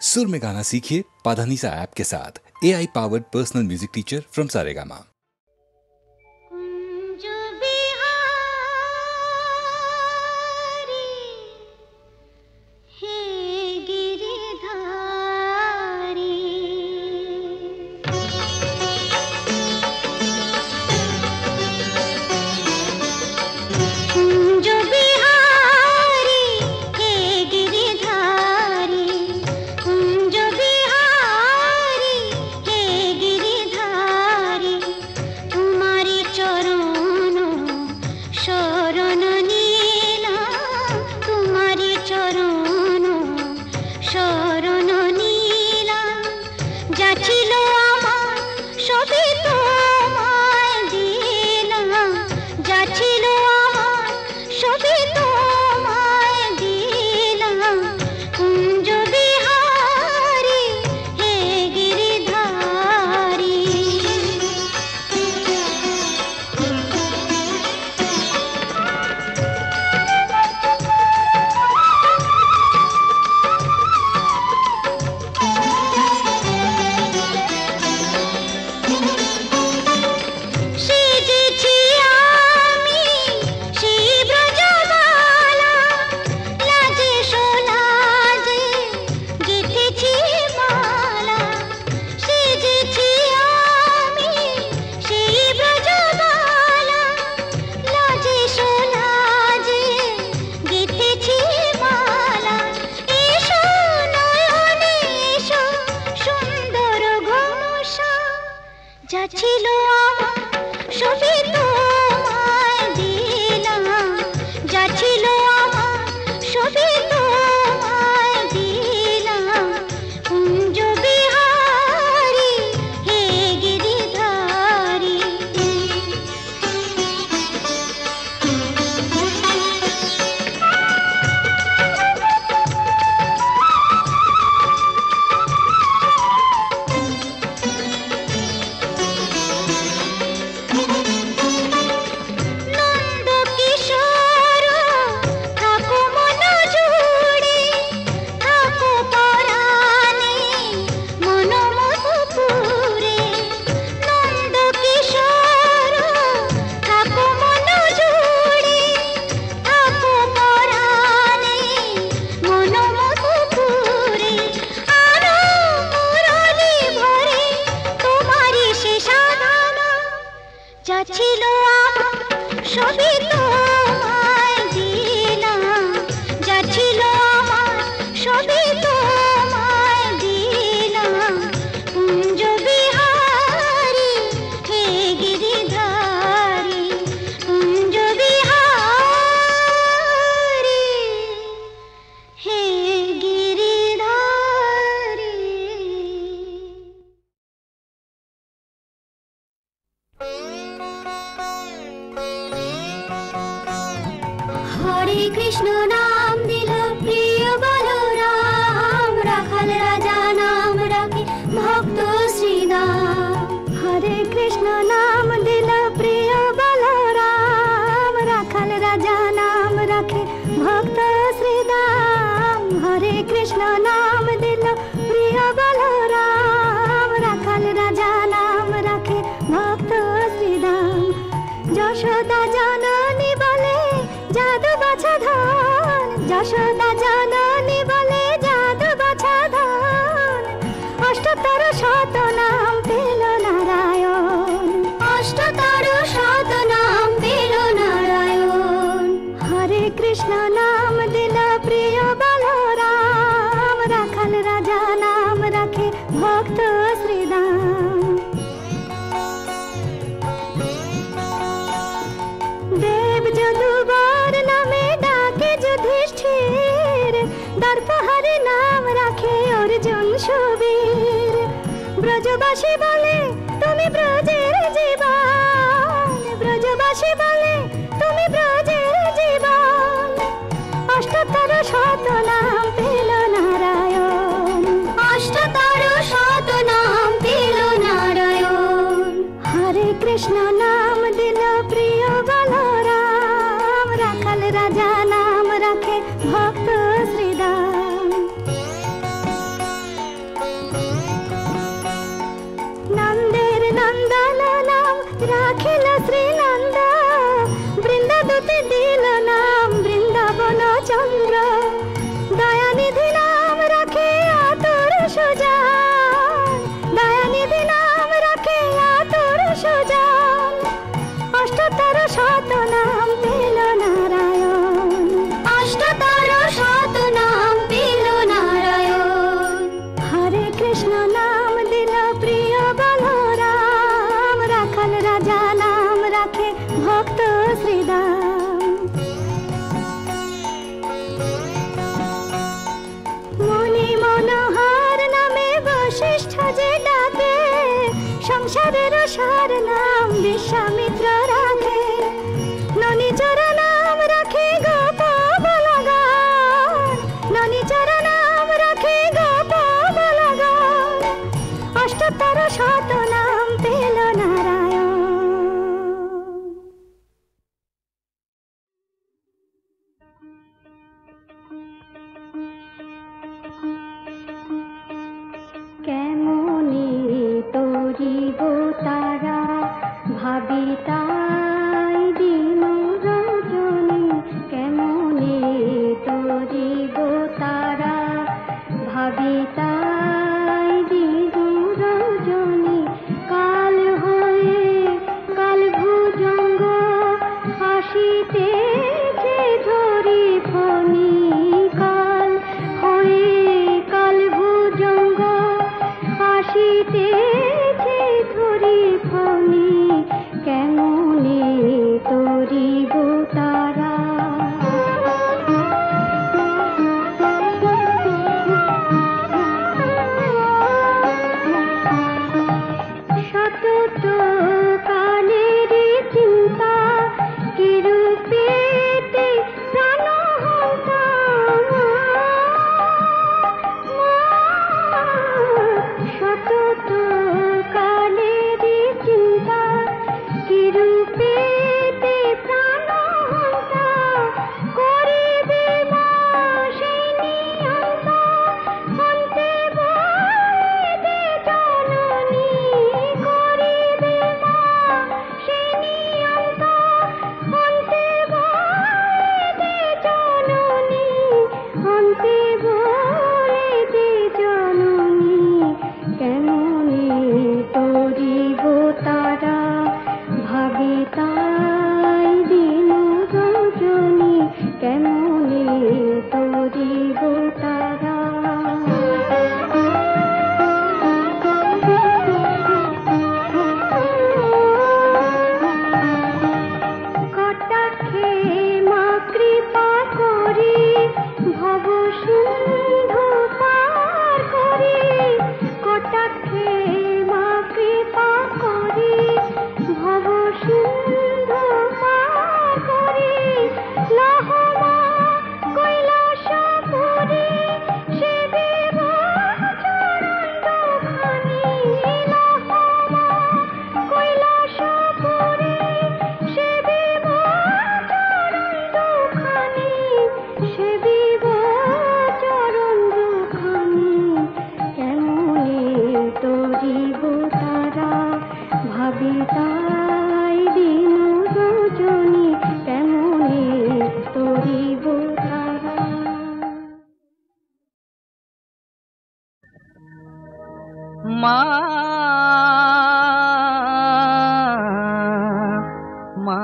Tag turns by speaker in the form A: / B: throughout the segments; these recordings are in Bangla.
A: सुर में गाना सीखिए पाधानीसा ऐप के साथ। AI powered personal music teacher from Saregama.
B: ব্রজবাসী বলে তুমি ব্রজের জীবন, ব্রজবাসী বলে তুমি ব্রজের জীবন। অষ্টতর শত নাম পেল নারায়ণ, অষ্টতর শত নাম পেল নারায়ণ। হরে কৃষ্ণ নাম দিল প্রিয় বলরাম, রাখাল রাজা নাম রাখে ভক্ত শ্রীরাম। সংসারের সার নাম বিশ্বামিত্র রাখে, ননিচর নাম রাখে গোপবলা গান, ননিচর নাম রাখে গোপবলা গান, অষ্টোত্তর শত নাম পেল নারায়ণ। কেমনে তরিব তারা ভাবি তাই দিন রজনী, কেমনে তরিব তারা ভাবি তাই দিন রজনী, কাল হয়ে কাল ভুজঙ্গ হাসিতেছে ধরি ফণি, কাল হয়ে কাল ভুজঙ্গ হাসিতেছে ধরি ফণি, কেমনে তরিব তারা। সতত কালের চিন্তা কিরূপেতে প্রাণহন্তা, সতত কালের চিন্তা কিরূপেতে প্রাণহন্তা, করিবে মা সেই নিয়ন্তা, অন্তে বলিতে জননী, করিবে মা সেই নিয়ন্তা, অন্তে বলিতে জননী, অন্তে বলিতে জননী, কেমনে তরিব তারা ভাবি তাই দিন রজনী, কেমনে তরিব তারা। কটাক্ষে মা কৃপা করি ভব সিন্ধু পার করি, কটাক্ষে মা কৃপা করি ভব সিন্ধু পার করি, লহ মা কৈলাসপুরী সেবিব চরণ দুখানি, লহ মা কৈলাসপুরী সেবিব চরণ দুখানি, সেবিব চরণ দুখানি, কেমনে তরিব তারা ভাবি তাই দিন রজনী, কেমনে তরিব তারা।
C: মা মা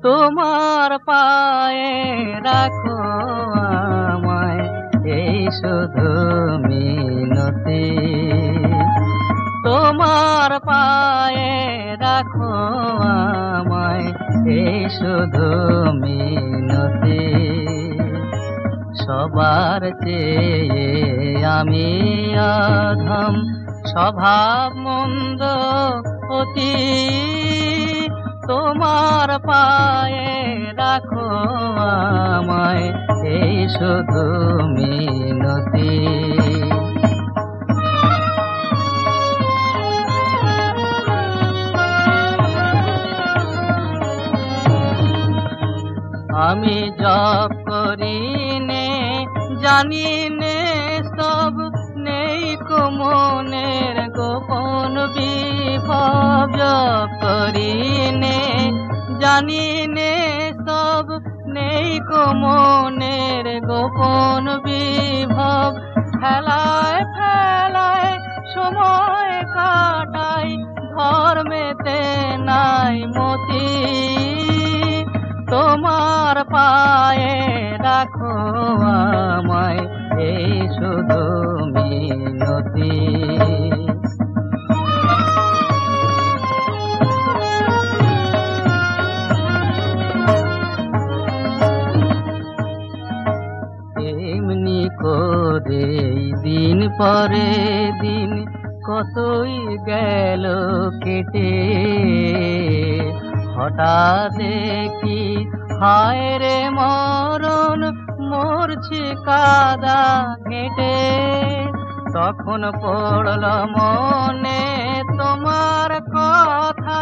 C: তোমার পায়ে রাখো আমায়, এই শুধু মিনতি, তোমার পায়ে রাখো আমায়, এই শুধু মিনতি, সবার চেয়ে আমি অধম, স্বভাব মন্দ অতি, তোমার পায়ে রাখো আমায়, এই শুধু মিনতি। আমি জপ করি নে জানি নে সব, নেই কো মনের গোপন বিভব, জপ করি নে জানি নে সব, নেই কো মনের গোপন বিভব, ফেলায় ফেলায় সময় কাটাই, ধর্মেতে নাই মতি, তোমার পায়ে রাখো আমায়, এই শুধু মিনতি। এমনি পরে দিন কতই গেল কেটে, হঠাৎ দেখি হায় রে মরণ মরছি কাদা ঘেটে। তখন পড়ল মনে তোমার কথা,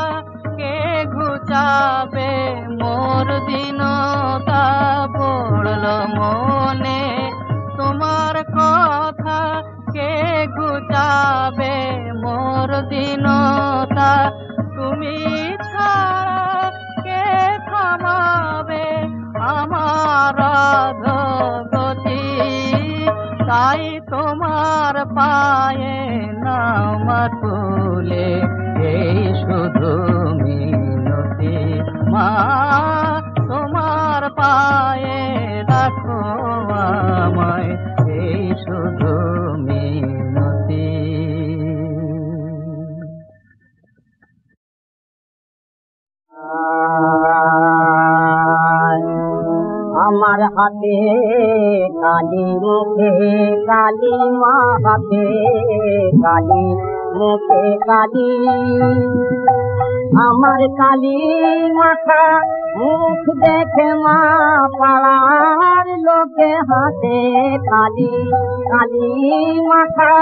C: কে ঘুচাবে মোর দিনতা। পড়ল মনে তোমার কথা, কে ঘুচাবে মোর দিনতা। তুমি ছাড়া কে থামাবে আমার অধোগতি, তাই তোমার পায়ে নামা তুলে এই শুধু মিনতি। মা তোমার পায়ে রাখো আমায় এই শুধু মিনতি।
D: আমার হাতে কালি মুখে কালি, মা হাতে কালি মুখে কালি। আমার কালি মাথা মুখ দেখে মা পাড়ার লোকে হাতে কালি। কালি মাথা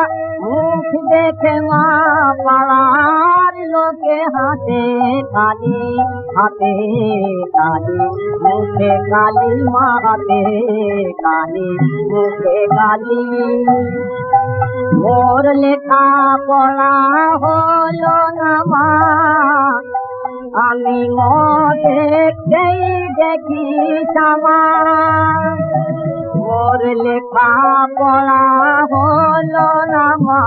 D: মুখ দেখে মা পাড়ার লোকে হাতে কালি। হাতে কালি মুখে কালি, মা হাতে কালি মুখে কালি। মোর লেখা পড়া হলো না মা, আমি দেখতেই দেখি সামা। মোর লেখা পড়া হলো না মা,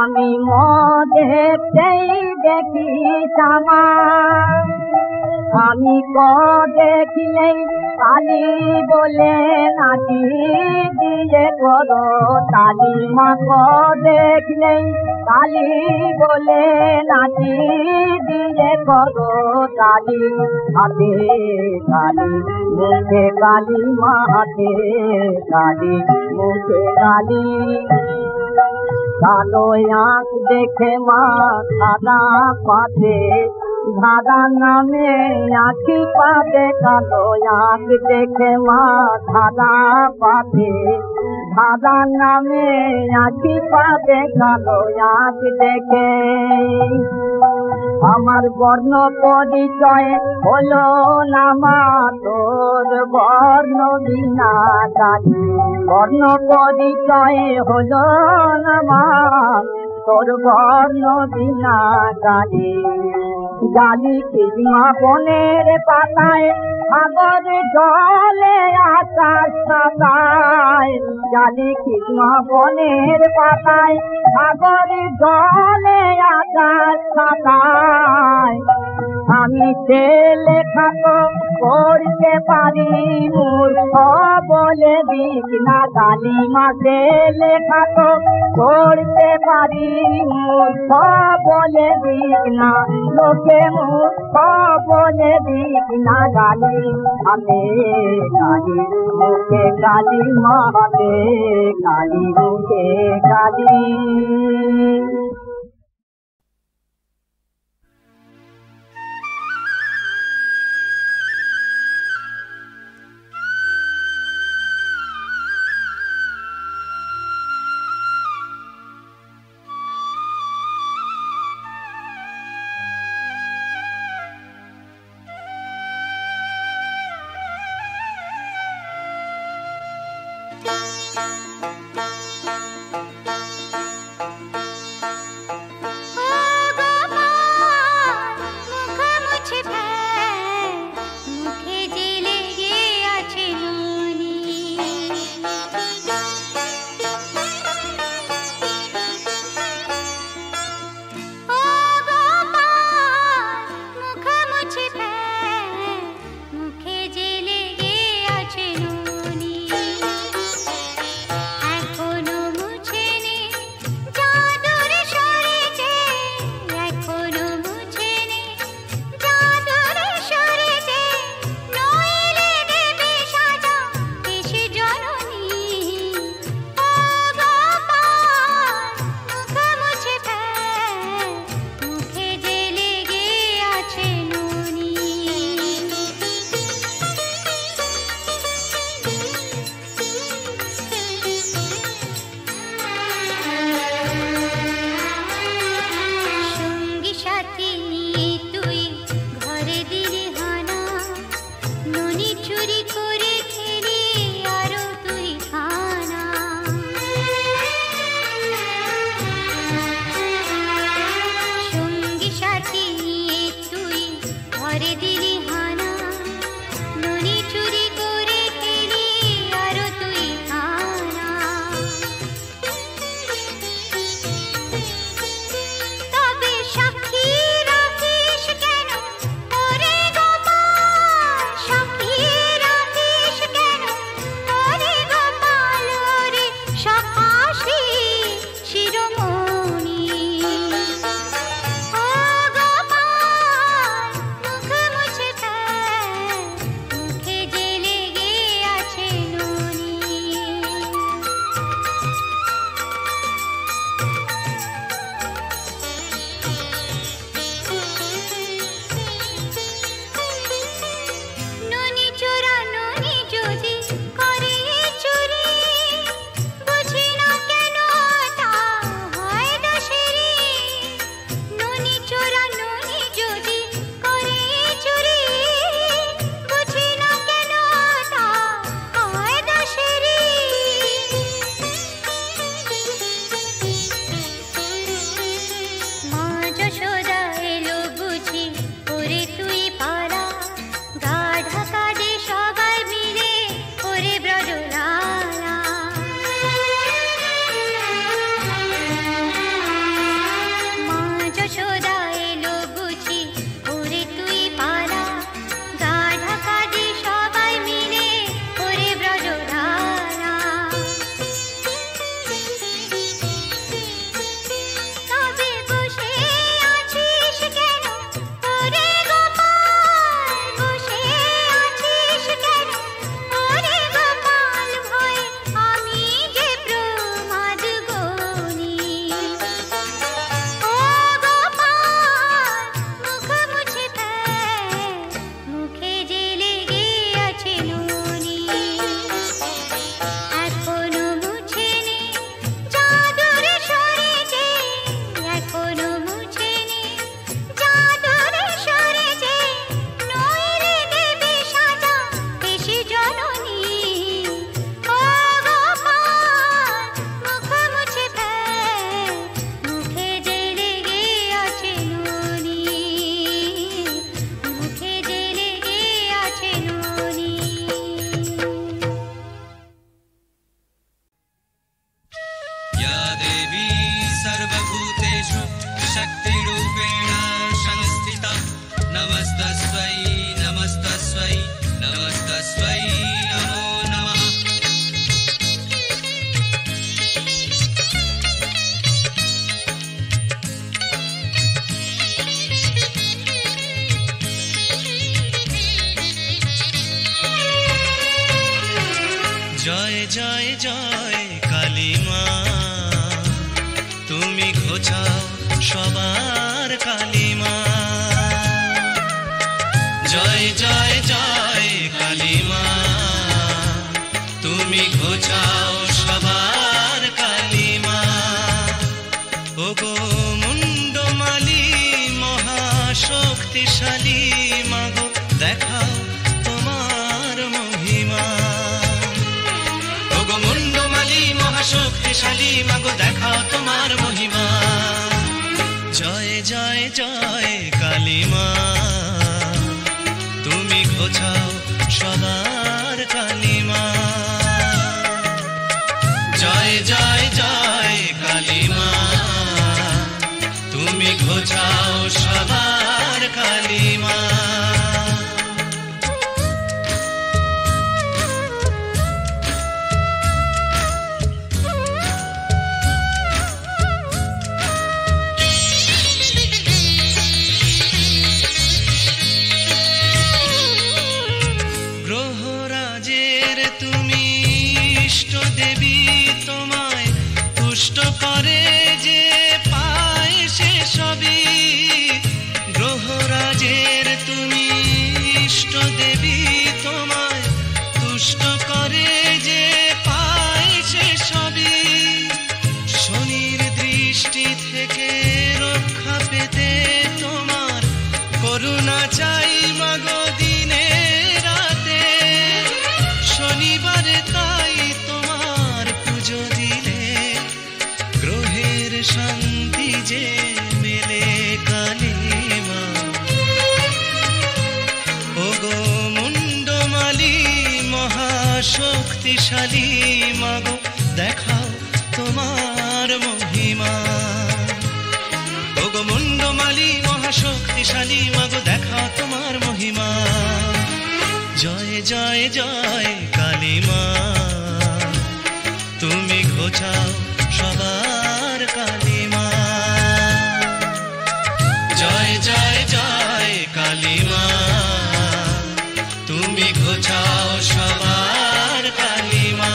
D: আমি দেখতেই দেখি সামা। আমি দেখলেই কালি বলে নাচি দিয়ে করো তালি। মা দেখলেই কালি বলে নাচি দিয়ে করো তালি। হাতে কালি মুখে কালি, মা হাতে কালি মুখে কালি। কালো আঁখ দেখে মা সাদা পাতে, ধাঁধা নামে আঁখি পাতে। কালো আঁখ দেখে মা ধাঁধা পাতে, ধাঁধা নামে আঁখি পাতে। কালো আঁখ দেখে আমার বর্ণ পরিচয় হলো না মা, তোর বর্ণ বিনা কালি। বর্ণ পরিচয় হলো না মা, তোর বর্ণ বিনা কালি। জালি কৃষ্ণা বনের পাতায়, সাগর জলে আকাশ সাতায়। জালি কৃষ্ণা বনের পাতায়, সাগর জলে আকাশ সাতায়। আমি সে লেখা তো করতে পারি, মূর্খ বলে বিঘ্না কালি। মা সে লেখা তো করতে পারি, মূর্খ বলে বিঘ্না। লোকে মূর্খ বলে বিঘ্না গালি। হাতে কালি মুখে কালি, মা হাতে কালি মুখে কালি।
B: এখন
E: জয় জয় কালী মা, তুমি ঘোচাও সবার কালী মা। জয় জয় জয় কালী মা, তুমি ঘোচাও সবার কালী মা। ওগো মুন্ডমালী মহাশক্তিশালী মাগো, দেখাও তোমার মহিমা। ওগো মুন্ডমালী মহাশক্তিশালী মাগো, দেখাও তোমার মহিমা। জয় জয় জয় কালী মা, তুমি ঘোচাও সবার কালী মা। জয় জয় জয় কালী মা, তুমি ঘোচাও সবার কালী মা। গ্রহরাজের তুমি ইষ্ট দেবী, তোমায় তুষ্ট করে যে পায় সে সবই। গ্রহরাজের তুমি ইষ্ট দেবী, তোমায় তুষ্ট করে যে পায় সে সবই। শনির দৃষ্টি থেকে রক্ষা পেতে তোমার করুণা চাই মাগো দিনে রাতে। শনিবারে তাই তোমার পুজো দিলে গ্রহের শান্তি যে মেলে কালী মা। ওগো মুন্ডমালী মহাশক্তিশালী মাগো, দেখাও তোমার মহিমা। ওগো মুন্ডমালী মহাশক্তিশালী মাগো, দেখাও তোমার মহিমা। জয় জয় জয় কালী মা, তুমি ঘোচাও সবার কালী মা। জয় জয় জয় কালী মা, তুমি ঘোচাও সবার কালী মা।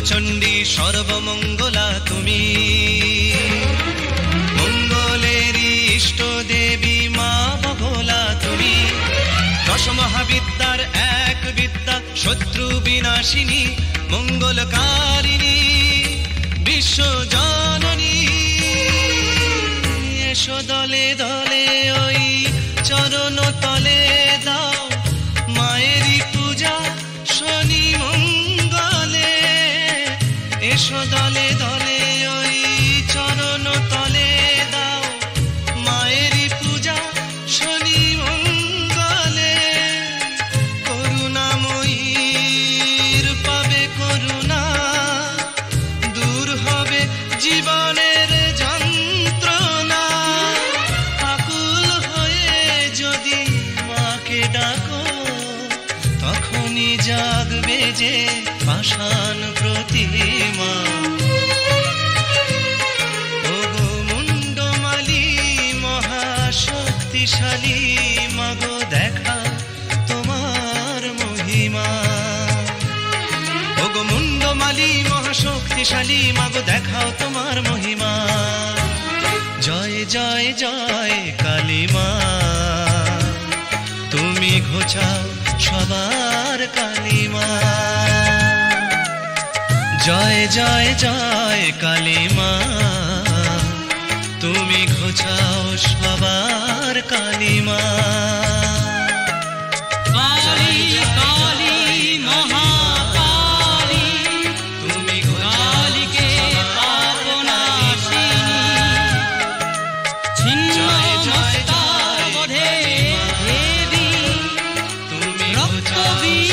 E: চণ্ডী সর্বমঙ্গলা তুমি, মঙ্গলেরই ইষ্ট দেবী মা বগলা তুমি। দশমহাবিদ্যার এক বিদ্যা, শত্রু বিনাশিনী মঙ্গলকারিণী বিশ্বজননী। এসো দলে দলে ওই চরণ তলে, দাও মায়েরই পূজা শনি মঙ্গলে। এসো দলে দলে ওই চরণ তলে, দাও মায়েরই পূজা শনি মঙ্গলে। করুণাময়ীর পাবে করুণা, দূর হবে জীবনের যন্ত্রণা। আকুল হয়ে যদি মাকে ডাকো, তখনই জাগবে যে পাষাণ প্রতিমা। ওগো মুন্ডমালী মহাশক্তিশালী মাগো, দেখা তোমার মহিমা। ওগো মুন্ডমালী মহাশক্তিশালী মাগো, দেখাও তোমার মহিমা। জয় জয় জয় কালী মা, তুমি ঘোচাও সবার কালী মা। জয় জয় জয় কালী মা, তুমি ঘোচাও সবার কালী মা।
C: কালী কালী মহাকালী,
E: তুমি
C: কালীকে পাপনাশিনী। ছিন্ন মস্তার বধে দেবী,
E: তুমি
C: রক্তবীজ